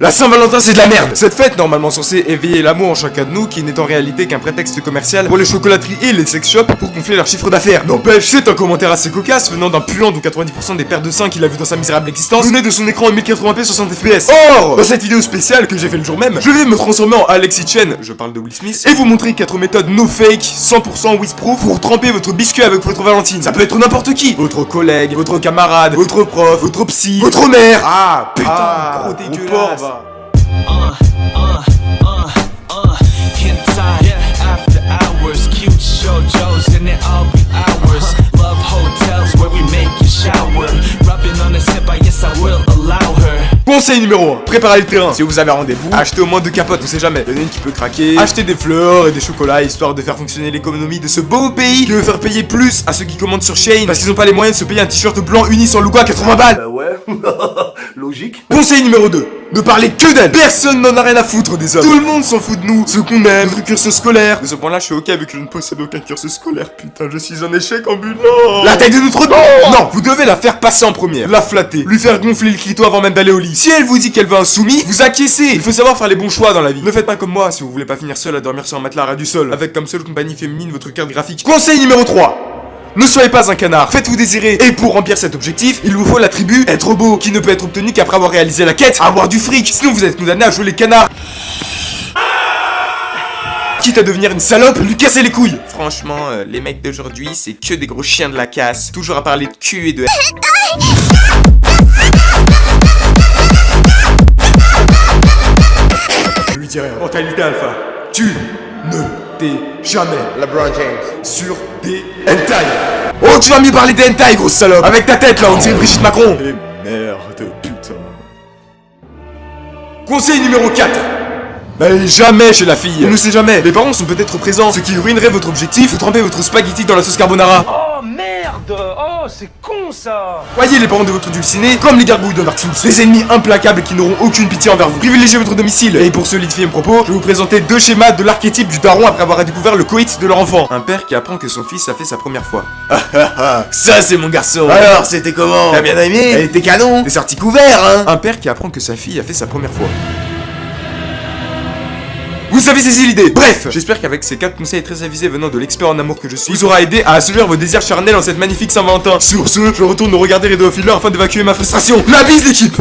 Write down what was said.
La Saint-Valentin c'est de la merde. Cette fête normalement censée éveiller l'amour en chacun de nous, qui n'est en réalité qu'un prétexte commercial pour les chocolateries et les sex shops pour gonfler leur chiffre d'affaires. N'empêche, c'est un commentaire assez cocasse venant d'un puant dont 90% des paires de seins qu'il a vu dans sa misérable existence venaient de son écran en 1080p 60 fps. Or, dans cette vidéo spéciale que j'ai fait le jour même, je vais me transformer en Alexis Chen, je parle de Will Smith, et vous montrer 4 méthodes no fake, 100% whizproof pour tremper votre biscuit avec votre Valentine. Ça peut être n'importe qui, votre collègue, votre camarade, votre prof, votre psy, votre mère. Ah putain, gros dégueulasse. Inside, after hours, cute shoujo's and it all be ours. Love hotels where we make you shower. Rubbing on the hip, I guess I will allow her. Conseil numéro 1, préparez le terrain. Si vous avez rendez-vous, achetez au moins 2 capotes, on sait jamais. Il y en a une qui peut craquer. Achetez des fleurs et des chocolats histoire de faire fonctionner l'économie de ce beau pays qui veut faire payer plus à ceux qui commandent sur Shein parce qu'ils ont pas les moyens de se payer un t-shirt blanc uni sans logo à 80 balles. Bah ouais, logique. Conseil numéro 2, ne parlez que d'elle. Personne n'en a rien à foutre des hommes. Tout le monde s'en fout de nous, ceux qu'on aime, notre cursus scolaire. De ce point là, je suis ok avec que je ne possède aucun cursus scolaire. Putain, je suis un échec ambulant. La taille de notre dos. Non, vous devez la faire passer en première, la flatter, lui faire gonfler le clito avant même d'aller au lit. Si elle vous dit qu'elle veut un soumis, vous acquiescez. Il faut savoir faire les bons choix dans la vie. Ne faites pas comme moi si vous voulez pas finir seul à dormir sur un matelas ras du sol, avec comme seule compagnie féminine votre carte graphique. Conseil numéro 3. Ne soyez pas un canard, faites-vous désirer. Et pour remplir cet objectif, il vous faut l'attribut être beau, qui ne peut être obtenu qu'après avoir réalisé la quête, avoir du fric. Sinon vous êtes condamné à jouer les canards. Quitte à devenir une salope, lui casser les couilles. Franchement, les mecs d'aujourd'hui, c'est que des gros chiens de la casse. Toujours à parler de cul et de... Je lui dis rien. Mentalité alpha. Tu ne t'es jamais LeBron James. sur des hentai. Oh, tu vas mieux parler des hentai, grosse salope. Avec ta tête là, on dirait Brigitte Macron. Et merde, putain. Conseil numéro 4. N'allez jamais chez la fille. On ne sait jamais. Les parents sont peut-être présents, ce qui ruinerait votre objectif de tremper votre spaghetti dans la sauce carbonara. Oh merde! Oh, c'est con ça! Voyez les parents de votre dulciné comme les gargouilles de Dark Souls, des ennemis implacables qui n'auront aucune pitié envers vous. Privilégiez votre domicile. Et pour solidifier mon propos, je vais vous présenter 2 schémas de l'archétype du daron après avoir découvert le coït de leur enfant. Un père qui apprend que son fils a fait sa première fois. Ça c'est mon garçon. Alors, c'était comment? T'as bien aimé? Elle était canon. T'es sorti couvert, hein? Un père qui apprend que sa fille a fait sa première fois. Vous savez saisir l'idée. Bref, j'espère qu'avec ces 4 conseils très avisés venant de l'expert en amour que je suis, vous aura aidé à assouvir vos désirs charnels en cette magnifique Saint-Valentin. Sur ce, je retourne regarder Redo Fiddler afin d'évacuer ma frustration. La bise l'équipe.